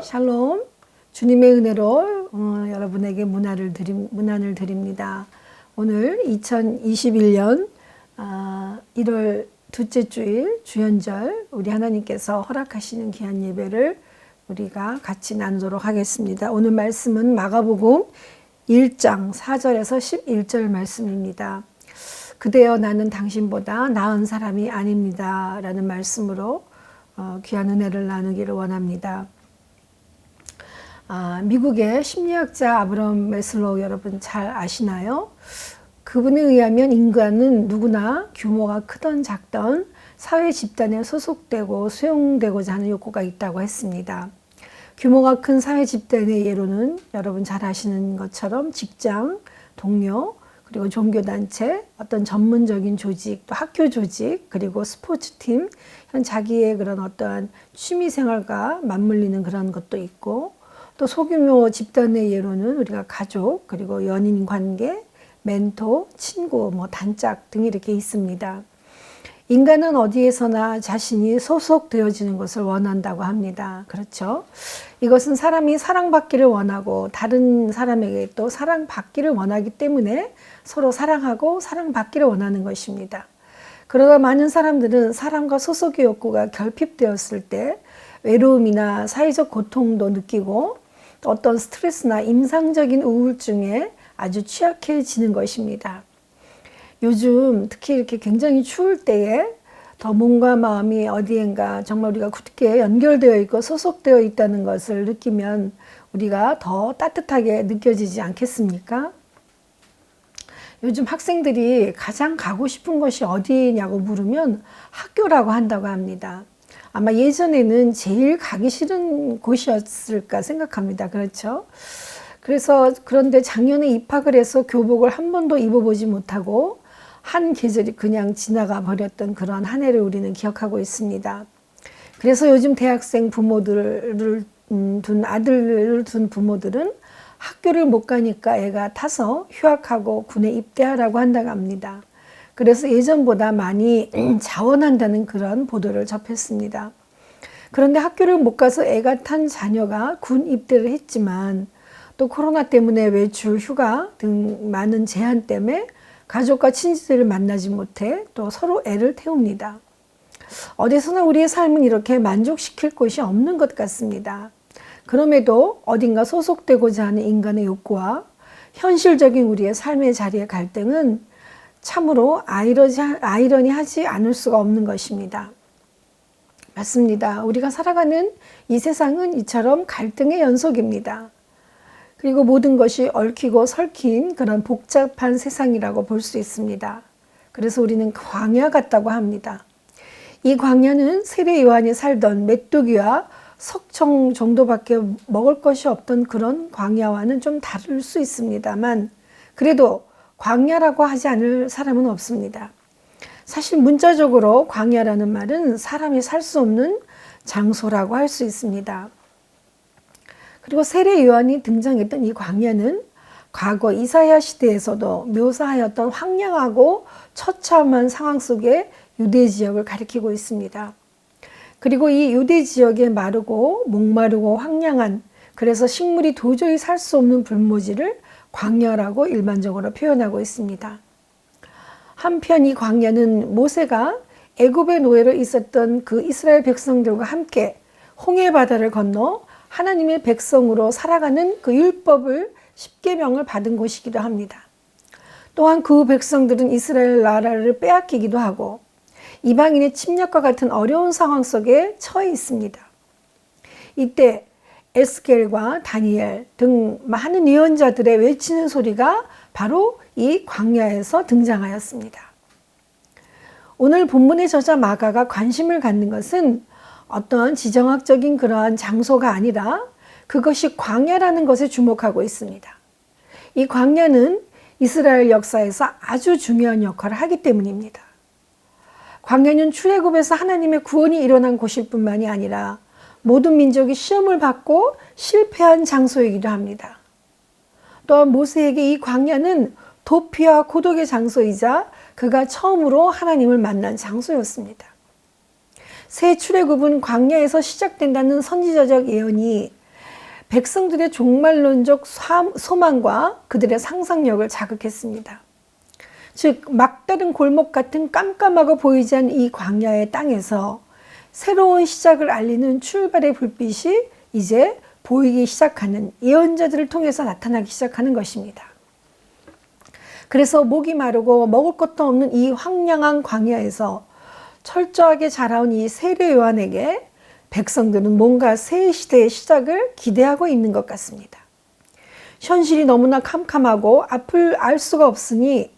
샬롬, 주님의 은혜로 여러분에게 문안을 드립니다. 오늘 2021년 1월 둘째 주일 주연절 우리 하나님께서 허락하시는 귀한 예배를 우리가 같이 나누도록 하겠습니다. 오늘 말씀은 마가복음 1장 4절에서 11절 말씀입니다. 그대여 나는 당신보다 나은 사람이 아닙니다 라는 말씀으로 귀한 은혜를 나누기를 원합니다. 미국의 심리학자 아브라함 매슬로우 여러분 잘 아시나요? 그분에 의하면 인간은 누구나 규모가 크던 작던 사회 집단에 소속되고 수용되고자 하는 욕구가 있다고 했습니다. 규모가 큰 사회 집단의 예로는 여러분 잘 아시는 것처럼 직장, 동료, 그리고 종교단체, 어떤 전문적인 조직, 또 학교 조직, 그리고 스포츠팀, 자기의 그런 어떠한 취미생활과 맞물리는 그런 것도 있고, 또 소규모 집단의 예로는 우리가 가족, 그리고 연인 관계, 멘토, 친구, 단짝 등이 이렇게 있습니다. 인간은 어디에서나 자신이 소속되어지는 것을 원한다고 합니다. 그렇죠? 이것은 사람이 사랑받기를 원하고 다른 사람에게 또 사랑받기를 원하기 때문에 서로 사랑하고 사랑받기를 원하는 것입니다. 그러다 많은 사람들은 사랑과 소속의 욕구가 결핍되었을 때 외로움이나 사회적 고통도 느끼고 어떤 스트레스나 임상적인 우울증에 아주 취약해지는 것입니다. 요즘 특히 이렇게 굉장히 추울 때에 더 몸과 마음이 어디엔가 정말 우리가 굳게 연결되어 있고 소속되어 있다는 것을 느끼면 우리가 더 따뜻하게 느껴지지 않겠습니까? 요즘 학생들이 가장 가고 싶은 곳이 어디냐고 물으면 학교라고 한다고 합니다. 아마 예전에는 제일 가기 싫은 곳이었을까 생각합니다. 그렇죠? 그런데 작년에 입학을 해서 교복을 한 번도 입어보지 못하고 한 계절이 그냥 지나가 버렸던 그런 한 해를 우리는 기억하고 있습니다. 그래서 요즘 대학생 부모들을 아들을 둔 부모들은 학교를 못 가니까 애가 타서 휴학하고 군에 입대하라고 한다고 합니다. 그래서 예전보다 많이 자원한다는 그런 보도를 접했습니다. 그런데 학교를 못 가서 애가 탄 자녀가 군 입대를 했지만 또 코로나 때문에 외출, 휴가 등 많은 제한 때문에 가족과 친지들을 만나지 못해 또 서로 애를 태웁니다. 어디서나 우리의 삶은 이렇게 만족시킬 곳이 없는 것 같습니다. 그럼에도 어딘가 소속되고자 하는 인간의 욕구와 현실적인 우리의 삶의 자리의 갈등은 참으로 아이러니하지 않을 수가 없는 것입니다. 맞습니다. 우리가 살아가는 이 세상은 이처럼 갈등의 연속입니다. 그리고 모든 것이 얽히고 설킨 그런 복잡한 세상이라고 볼 수 있습니다. 그래서 우리는 광야 같다고 합니다. 이 광야는 세례 요한이 살던 메뚜기와 석청 정도밖에 먹을 것이 없던 그런 광야와는 좀 다를 수 있습니다만 그래도 광야라고 하지 않을 사람은 없습니다. 사실 문자적으로 광야라는 말은 사람이 살 수 없는 장소라고 할 수 있습니다. 그리고 세례 요한이 등장했던 이 광야는 과거 이사야 시대에서도 묘사하였던 황량하고 처참한 상황 속의 유대 지역을 가리키고 있습니다. 그리고 이 유대 지역의 마르고 목마르고 황량한 그래서 식물이 도저히 살 수 없는 불모지를 광야라고 일반적으로 표현하고 있습니다. 한편 이 광야는 모세가 애굽의 노예로 있었던 그 이스라엘 백성들과 함께 홍해 바다를 건너 하나님의 백성으로 살아가는 그 율법을 십계명을 받은 곳이기도 합니다. 또한 그 백성들은 이스라엘 나라를 빼앗기기도 하고 이방인의 침략과 같은 어려운 상황 속에 처해 있습니다. 이때 에스겔과 다니엘 등 많은 예언자들의 외치는 소리가 바로 이 광야에서 등장하였습니다. 오늘 본문의 저자 마가가 관심을 갖는 것은 어떤 지정학적인 그러한 장소가 아니라 그것이 광야라는 것에 주목하고 있습니다. 이 광야는 이스라엘 역사에서 아주 중요한 역할을 하기 때문입니다. 광야는 출애굽에서 하나님의 구원이 일어난 곳일 뿐만이 아니라 모든 민족이 시험을 받고 실패한 장소이기도 합니다. 또한 모세에게 이 광야는 도피와 고독의 장소이자 그가 처음으로 하나님을 만난 장소였습니다. 새 출애굽은 광야에서 시작된다는 선지자적 예언이 백성들의 종말론적 소망과 그들의 상상력을 자극했습니다. 즉 막다른 골목 같은 깜깜하고 보이지 않는 이 광야의 땅에서 새로운 시작을 알리는 출발의 불빛이 이제 보이기 시작하는 예언자들을 통해서 나타나기 시작하는 것입니다. 그래서 목이 마르고 먹을 것도 없는 이 황량한 광야에서 철저하게 자라온 이 세례 요한에게 백성들은 뭔가 새 시대의 시작을 기대하고 있는 것 같습니다. 현실이 너무나 캄캄하고 앞을 알 수가 없으니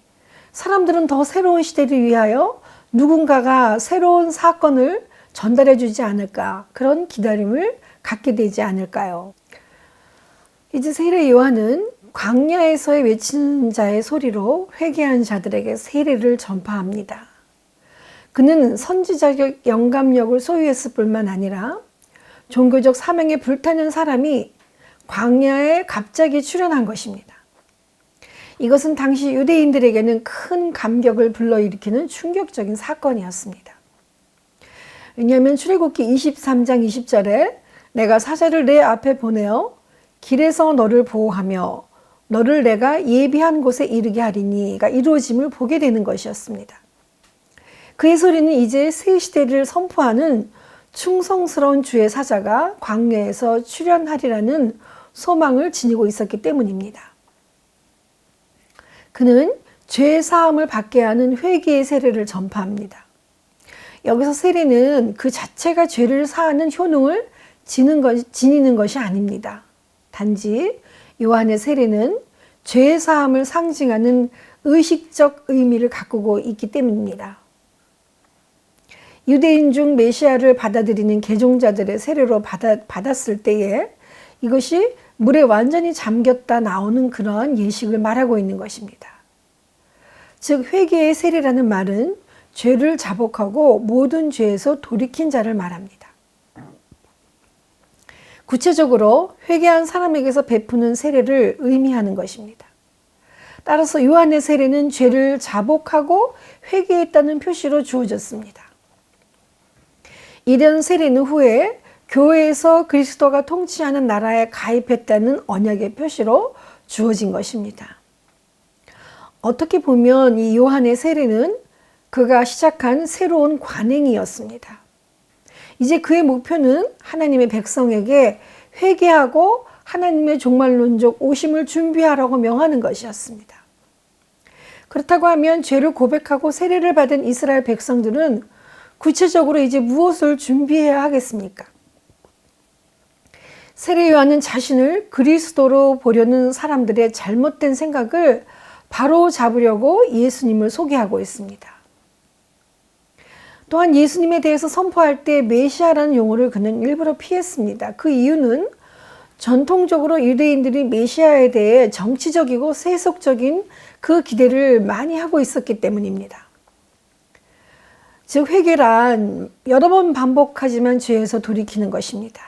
사람들은 더 새로운 시대를 위하여 누군가가 새로운 사건을 전달해 주지 않을까, 그런 기다림을 갖게 되지 않을까요? 이제 세례 요한은 광야에서의 외치는 자의 소리로 회개한 자들에게 세례를 전파합니다. 그는 선지자적 영감력을 소유했을 뿐만 아니라 종교적 사명에 불타는 사람이 광야에 갑자기 출현한 것입니다. 이것은 당시 유대인들에게는 큰 감격을 불러일으키는 충격적인 사건이었습니다. 왜냐하면 출애굽기 23장 20절에 내가 사자를 내 앞에 보내어 길에서 너를 보호하며 너를 내가 예비한 곳에 이르게 하리니가 이루어짐을 보게 되는 것이었습니다. 그의 소리는 이제 새 시대를 선포하는 충성스러운 주의 사자가 광야에서 출현하리라는 소망을 지니고 있었기 때문입니다. 그는 죄 사함을 받게 하는 회개의 세례를 전파합니다. 여기서 세례는 그 자체가 죄를 사하는 효능을 지니는 것이 아닙니다. 단지 요한의 세례는 죄 사함을 상징하는 의식적 의미를 갖고 있기 때문입니다. 유대인 중 메시아를 받아들이는 개종자들의 세례로 받았을 때에 이것이 물에 완전히 잠겼다 나오는 그러한 예식을 말하고 있는 것입니다. 즉 회개의 세례라는 말은 죄를 자복하고 모든 죄에서 돌이킨 자를 말합니다. 구체적으로 회개한 사람에게서 베푸는 세례를 의미하는 것입니다. 따라서 요한의 세례는 죄를 자복하고 회개했다는 표시로 주어졌습니다. 이런 세례는 후에 교회에서 그리스도가 통치하는 나라에 가입했다는 언약의 표시로 주어진 것입니다. 어떻게 보면 이 요한의 세례는 그가 시작한 새로운 관행이었습니다. 이제 그의 목표는 하나님의 백성에게 회개하고 하나님의 종말론적 오심을 준비하라고 명하는 것이었습니다. 그렇다고 하면 죄를 고백하고 세례를 받은 이스라엘 백성들은 구체적으로 이제 무엇을 준비해야 하겠습니까? 세례 요한은 자신을 그리스도로 보려는 사람들의 잘못된 생각을 바로 잡으려고 예수님을 소개하고 있습니다. 또한 예수님에 대해서 선포할 때 메시아라는 용어를 그는 일부러 피했습니다. 그 이유는 전통적으로 유대인들이 메시아에 대해 정치적이고 세속적인 그 기대를 많이 하고 있었기 때문입니다. 즉 회개란 여러 번 반복하지만 죄에서 돌이키는 것입니다.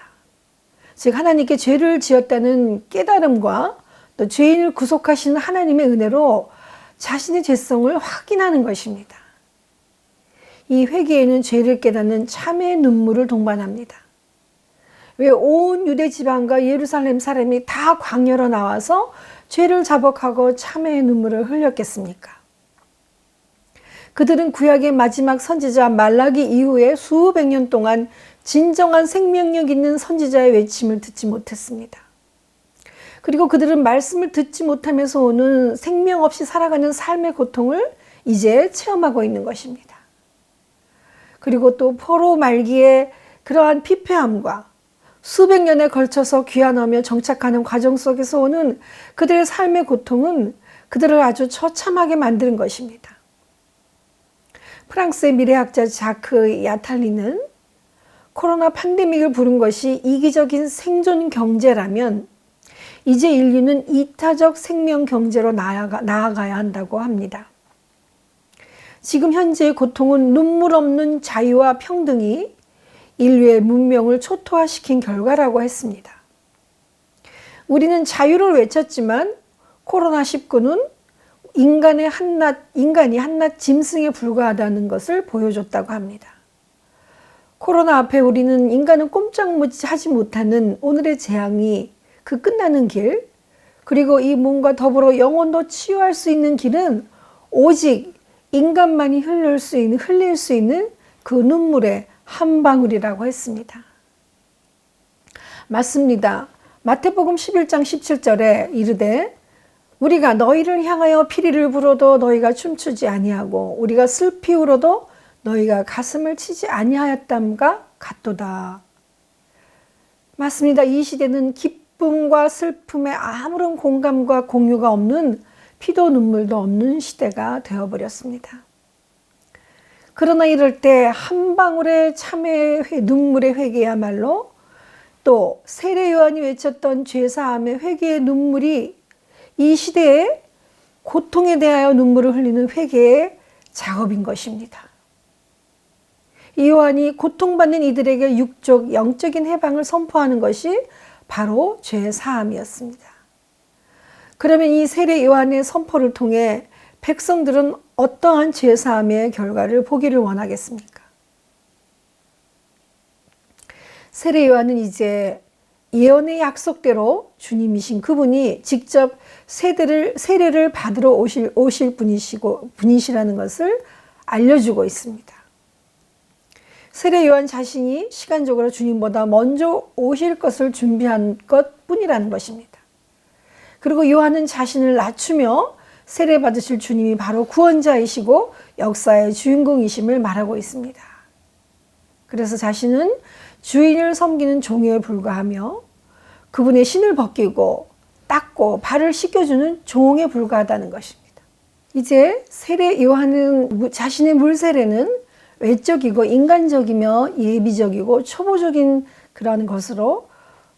즉 하나님께 죄를 지었다는 깨달음과 또 죄인을 구속하시는 하나님의 은혜로 자신의 죄성을 확인하는 것입니다. 이 회개에는 죄를 깨닫는 참회의 눈물을 동반합니다. 왜 온 유대 지방과 예루살렘 사람이 다 광야로 나와서 죄를 자복하고 참회의 눈물을 흘렸겠습니까? 그들은 구약의 마지막 선지자 말라기 이후에 수백 년 동안 진정한 생명력 있는 선지자의 외침을 듣지 못했습니다. 그리고 그들은 말씀을 듣지 못하면서 오는 생명 없이 살아가는 삶의 고통을 이제 체험하고 있는 것입니다. 그리고 또 포로 말기에 그러한 피폐함과 수백 년에 걸쳐서 귀환하며 정착하는 과정 속에서 오는 그들의 삶의 고통은 그들을 아주 처참하게 만드는 것입니다. 프랑스의 미래학자 자크 야탈리는 코로나 팬데믹을 부른 것이 이기적인 생존 경제라면 이제 인류는 이타적 생명 경제로 나아가야 한다고 합니다. 지금 현재의 고통은 눈물 없는 자유와 평등이 인류의 문명을 초토화시킨 결과라고 했습니다. 우리는 자유를 외쳤지만 코로나19는 인간이 한낱 짐승에 불과하다는 것을 보여줬다고 합니다. 코로나 앞에 우리는 인간은 꼼짝하지 못하는 오늘의 재앙이 그 끝나는 길, 그리고 이 몸과 더불어 영혼도 치유할 수 있는 길은 오직 인간만이 흘릴 수 있는 그 눈물의 한 방울이라고 했습니다. 맞습니다. 마태복음 11장 17절에 이르되 우리가 너희를 향하여 피리를 불어도 너희가 춤추지 아니하고 우리가 슬피 울어도 너희가 가슴을 치지 아니하였담과 같도다. 맞습니다. 이 시대는 기쁨과 슬픔에 아무런 공감과 공유가 없는 피도 눈물도 없는 시대가 되어버렸습니다. 그러나 이럴 때 한 방울의 참회의 눈물의 회개야말로 또 세례 요한이 외쳤던 죄사함의 회개의 눈물이 이 시대에 고통에 대하여 눈물을 흘리는 회개의 작업인 것입니다. 이 요한이 고통받는 이들에게 육적, 영적인 해방을 선포하는 것이 바로 죄사함이었습니다. 그러면 이 세례 요한의 선포를 통해 백성들은 어떠한 죄사함의 결과를 보기를 원하겠습니까? 세례 요한은 이제 예언의 약속대로 주님이신 그분이 직접 세례를 받으러 오실 분이시라는 것을 알려주고 있습니다. 세례 요한 자신이 시간적으로 주님보다 먼저 오실 것을 준비한 것뿐이라는 것입니다. 그리고 요한은 자신을 낮추며 세례 받으실 주님이 바로 구원자이시고 역사의 주인공이심을 말하고 있습니다. 그래서 자신은 주인을 섬기는 종에 불과하며 그분의 신을 벗기고 닦고 발을 씻겨주는 종에 불과하다는 것입니다. 이제 세례 요한은 자신의 물세례는 외적이고 인간적이며 예비적이고 초보적인 그런 것으로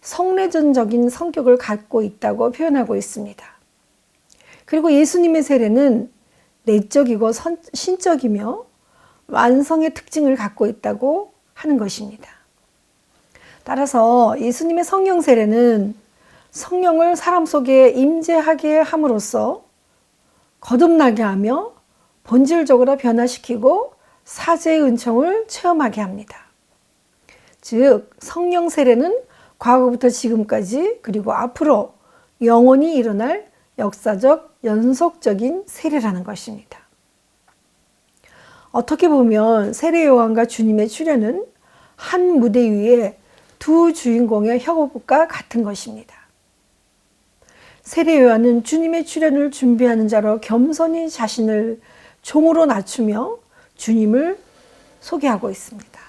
성례전적인 성격을 갖고 있다고 표현하고 있습니다. 그리고 예수님의 세례는 내적이고 신적이며 완성의 특징을 갖고 있다고 하는 것입니다. 따라서 예수님의 성령 세례는 성령을 사람 속에 임재하게 함으로써 거듭나게 하며 본질적으로 변화시키고 사죄의 은총을 체험하게 합니다. 즉 성령 세례는 과거부터 지금까지 그리고 앞으로 영원히 일어날 역사적 연속적인 세례라는 것입니다. 어떻게 보면 세례 요한과 주님의 출현은 한 무대 위에 두 주인공의 협업과 같은 것입니다. 세례 요한은 주님의 출현을 준비하는 자로 겸손히 자신을 종으로 낮추며 주님을 소개하고 있습니다.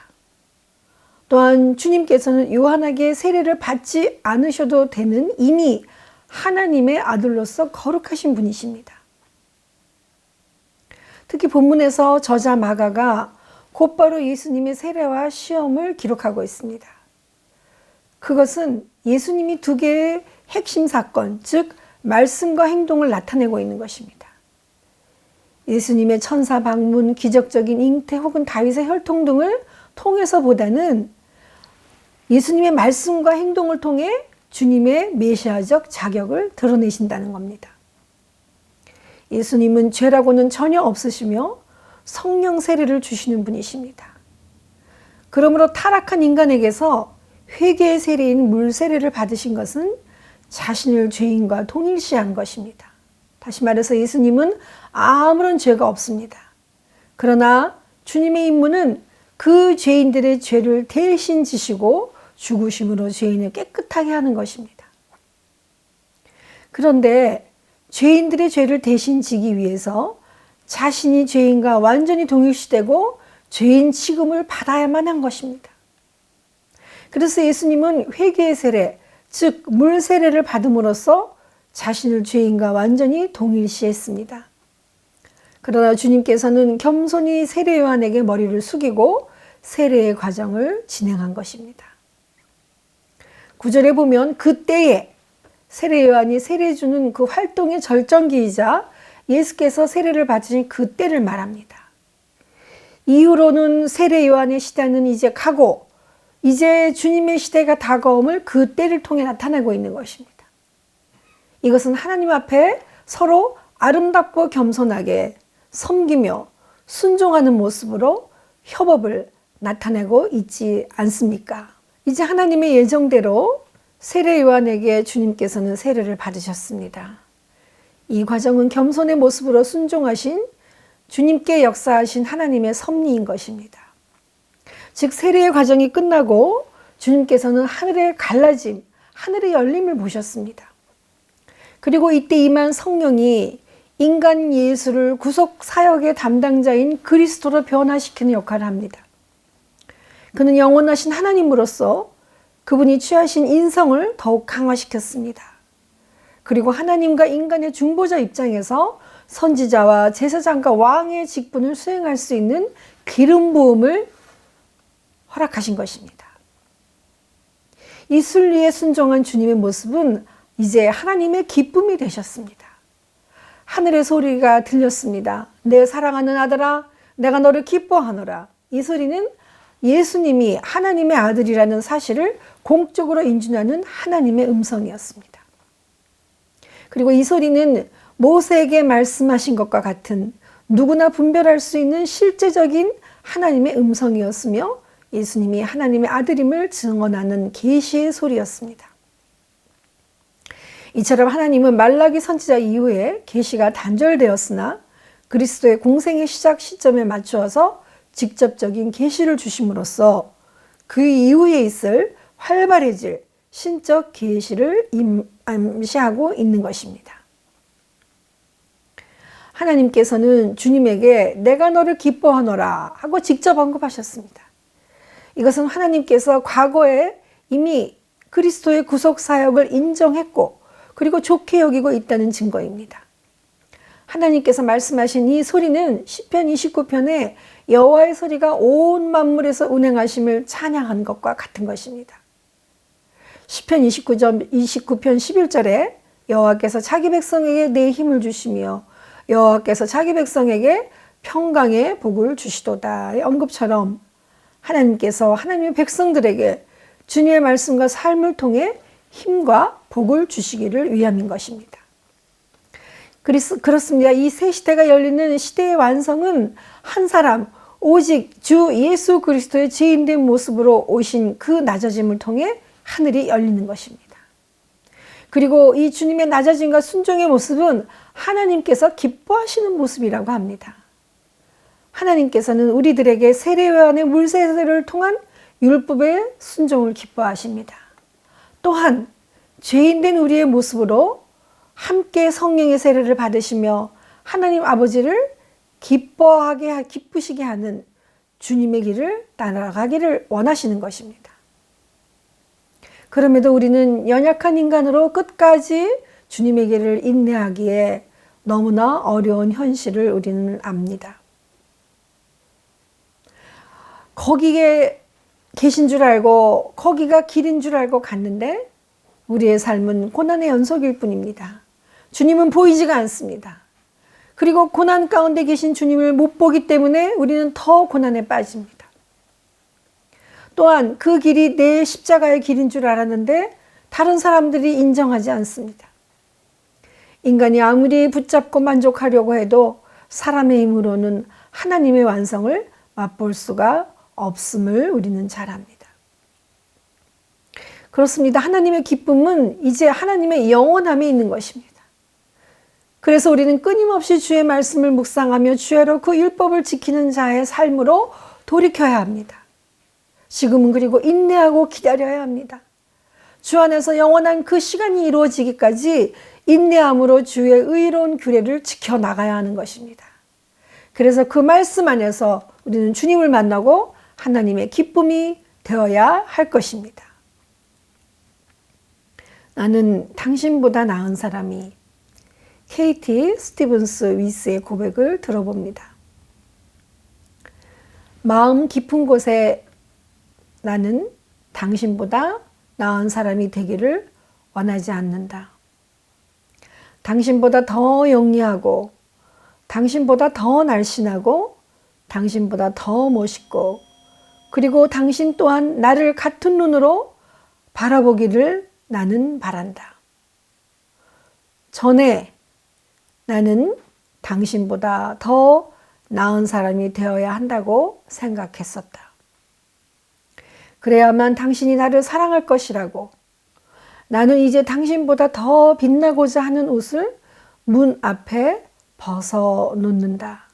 또한 주님께서는 요한에게 세례를 받지 않으셔도 되는 이미 하나님의 아들로서 거룩하신 분이십니다. 특히 본문에서 저자 마가가 곧바로 예수님의 세례와 시험을 기록하고 있습니다. 그것은 예수님이 두 개의 핵심 사건, 즉 말씀과 행동을 나타내고 있는 것입니다. 예수님의 천사 방문, 기적적인 잉태 혹은 다윗의 혈통 등을 통해서보다는 예수님의 말씀과 행동을 통해 주님의 메시아적 자격을 드러내신다는 겁니다. 예수님은 죄라고는 전혀 없으시며 성령 세례를 주시는 분이십니다. 그러므로 타락한 인간에게서 회개의 세례인 물 세례를 받으신 것은 자신을 죄인과 동일시한 것입니다. 다시 말해서 예수님은 아무런 죄가 없습니다. 그러나 주님의 임무는 그 죄인들의 죄를 대신 지시고 죽으심으로 죄인을 깨끗하게 하는 것입니다. 그런데 죄인들의 죄를 대신 지기 위해서 자신이 죄인과 완전히 동일시되고 죄인 취급을 받아야만 한 것입니다. 그래서 예수님은 회개의 세례, 즉 물 세례를 받음으로써 자신을 죄인과 완전히 동일시했습니다. 그러나 주님께서는 겸손히 세례 요한에게 머리를 숙이고 세례의 과정을 진행한 것입니다. 9절에 보면 그때에 세례 요한이 세례 주는 그 활동의 절정기이자 예수께서 세례를 받으신 그때를 말합니다. 이후로는 세례 요한의 시대는 이제 가고 이제 주님의 시대가 다가옴을 그때를 통해 나타내고 있는 것입니다. 이것은 하나님 앞에 서로 아름답고 겸손하게 섬기며 순종하는 모습으로 협업을 나타내고 있지 않습니까? 이제 하나님의 예정대로 세례 요한에게 주님께서는 세례를 받으셨습니다. 이 과정은 겸손의 모습으로 순종하신 주님께 역사하신 하나님의 섭리인 것입니다. 즉 세례의 과정이 끝나고 주님께서는 하늘의 갈라짐, 하늘의 열림을 보셨습니다. 그리고 이때 임한 성령이 인간 예수를 구속 사역의 담당자인 그리스도로 변화시키는 역할을 합니다. 그는 영원하신 하나님으로서 그분이 취하신 인성을 더욱 강화시켰습니다. 그리고 하나님과 인간의 중보자 입장에서 선지자와 제사장과 왕의 직분을 수행할 수 있는 기름 부음을 허락하신 것입니다. 이 순리에 순종한 주님의 모습은 이제 하나님의 기쁨이 되셨습니다. 하늘의 소리가 들렸습니다. 내 사랑하는 아들아, 내가 너를 기뻐하노라. 이 소리는 예수님이 하나님의 아들이라는 사실을 공적으로 인준하는 하나님의 음성이었습니다. 그리고 이 소리는 모세에게 말씀하신 것과 같은 누구나 분별할 수 있는 실제적인 하나님의 음성이었으며 예수님이 하나님의 아들임을 증언하는 계시의 소리였습니다. 이처럼 하나님은 말라기 선지자 이후에 계시가 단절되었으나 그리스도의 공생의 시작 시점에 맞추어서 직접적인 계시를 주심으로써 그 이후에 있을 활발해질 신적 계시를 암시하고 있는 것입니다. 하나님께서는 주님에게 내가 너를 기뻐하노라 하고 직접 언급하셨습니다. 이것은 하나님께서 과거에 이미 그리스도의 구속 사역을 인정했고 그리고 좋게 여기고 있다는 증거입니다. 하나님께서 말씀하신 이 소리는 시편 29편에 여호와의 소리가 온 만물에서 운행하심을 찬양한 것과 같은 것입니다. 시편 29편 11절에 여호와께서 자기 백성에게 내 힘을 주시며 여호와께서 자기 백성에게 평강의 복을 주시도다의 언급처럼 하나님께서 하나님의 백성들에게 주님의 말씀과 삶을 통해 힘과 복을 주시기를 위함인 것입니다. 그렇습니다. 이 새 시대가 열리는 시대의 완성은 한 사람 오직 주 예수 그리스도의 죄인된 모습으로 오신 그 낮아짐을 통해 하늘이 열리는 것입니다. 그리고 이 주님의 낮아짐과 순종의 모습은 하나님께서 기뻐하시는 모습이라고 합니다. 하나님께서는 우리들에게 세례 요한의 물세례를 통한 율법의 순종을 기뻐하십니다. 또한 죄인된 우리의 모습으로 함께 성령의 세례를 받으시며 하나님 아버지를 기쁘시게 하는 주님의 길을 따라가기를 원하시는 것입니다. 그럼에도 우리는 연약한 인간으로 끝까지 주님의 길을 인내하기에 너무나 어려운 현실을 우리는 압니다. 거기에 계신 줄 알고 거기가 길인 줄 알고 갔는데 우리의 삶은 고난의 연속일 뿐입니다. 주님은 보이지가 않습니다. 그리고 고난 가운데 계신 주님을 못 보기 때문에 우리는 더 고난에 빠집니다. 또한 그 길이 내 십자가의 길인 줄 알았는데 다른 사람들이 인정하지 않습니다. 인간이 아무리 붙잡고 만족하려고 해도 사람의 힘으로는 하나님의 완성을 맛볼 수가 없음을 우리는 잘 압니다. 그렇습니다. 하나님의 기쁨은 이제 하나님의 영원함에 있는 것입니다. 그래서 우리는 끊임없이 주의 말씀을 묵상하며 주야로 그 율법을 지키는 자의 삶으로 돌이켜야 합니다. 지금은 그리고 인내하고 기다려야 합니다. 주 안에서 영원한 그 시간이 이루어지기까지 인내함으로 주의 의로운 규례를 지켜나가야 하는 것입니다. 그래서 그 말씀 안에서 우리는 주님을 만나고 하나님의 기쁨이 되어야 할 것입니다. 나는 당신보다 나은 사람이 케이티 스티븐스 위스의 고백을 들어봅니다. 마음 깊은 곳에 나는 당신보다 나은 사람이 되기를 원하지 않는다. 당신보다 더 영리하고 당신보다 더 날씬하고 당신보다 더 멋있고 그리고 당신 또한 나를 같은 눈으로 바라보기를 나는 바란다. 전에 나는 당신보다 더 나은 사람이 되어야 한다고 생각했었다. 그래야만 당신이 나를 사랑할 것이라고, 나는 이제 당신보다 더 빛나고자 하는 옷을 문 앞에 벗어놓는다.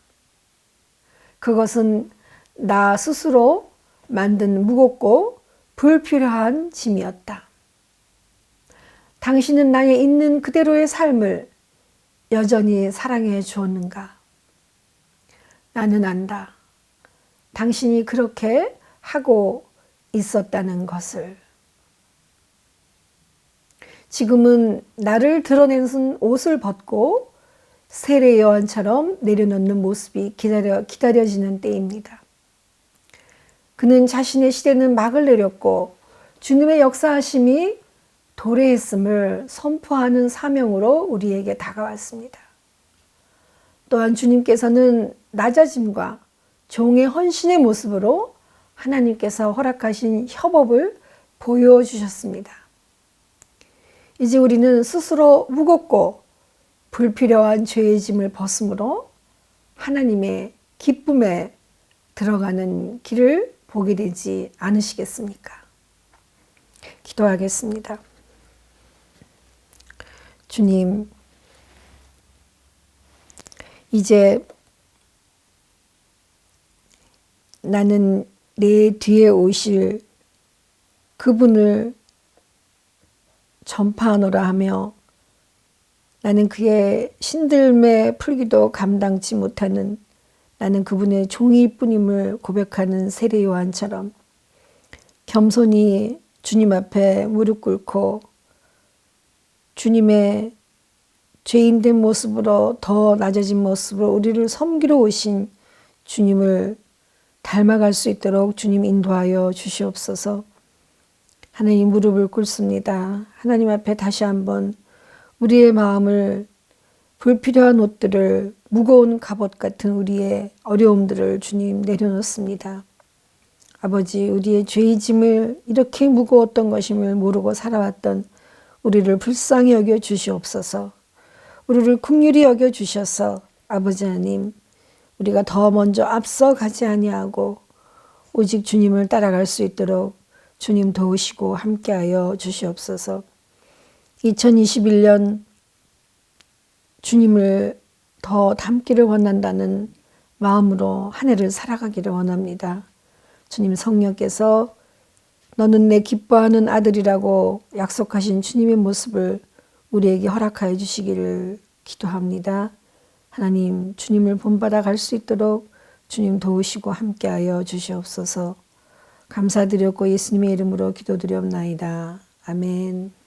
그것은 나 스스로 만든 무겁고 불필요한 짐이었다. 당신은 나의 있는 그대로의 삶을 여전히 사랑해 주었는가? 나는 안다. 당신이 그렇게 하고 있었다는 것을. 지금은 나를 드러내는 옷을 벗고 세례 요한처럼 내려놓는 모습이 기다려지는 때입니다. 그는 자신의 시대는 막을 내렸고 주님의 역사하심이 도래했음을 선포하는 사명으로 우리에게 다가왔습니다. 또한 주님께서는 낮아짐과 종의 헌신의 모습으로 하나님께서 허락하신 협업을 보여주셨습니다. 이제 우리는 스스로 무겁고 불필요한 죄의 짐을 벗음으로 하나님의 기쁨에 들어가는 길을 보게 되지 않으시겠습니까? 기도하겠습니다. 주님, 이제 나는 내 뒤에 오실 그분을 전파하노라 하며 나는 그의 신들매 풀기도 감당치 못하는 나는 그분의 종일 뿐임을 고백하는 세례 요한처럼 겸손히 주님 앞에 무릎 꿇고 주님의 죄인된 모습으로 더 낮아진 모습으로 우리를 섬기러 오신 주님을 닮아갈 수 있도록 주님 인도하여 주시옵소서. 하나님 무릎을 꿇습니다. 하나님 앞에 다시 한번 우리의 마음을 불필요한 옷들을 무거운 갑옷 같은 우리의 어려움들을 주님 내려놓습니다. 아버지 우리의 죄의 짐을 이렇게 무거웠던 것임을 모르고 살아왔던 우리를 불쌍히 여겨 주시옵소서. 우리를 긍휼히 여겨 주셔서 아버지 하나님 우리가 더 먼저 앞서가지 아니하고 오직 주님을 따라갈 수 있도록 주님 도우시고 함께하여 주시옵소서. 2021년 주님을 더 닮기를 원한다는 마음으로 한 해를 살아가기를 원합니다. 주님 성령께서 너는 내 기뻐하는 아들이라고 약속하신 주님의 모습을 우리에게 허락하여 주시기를 기도합니다. 하나님 주님을 본받아 갈 수 있도록 주님 도우시고 함께하여 주시옵소서. 감사드렸고 예수님의 이름으로 기도드렸나이다. 아멘.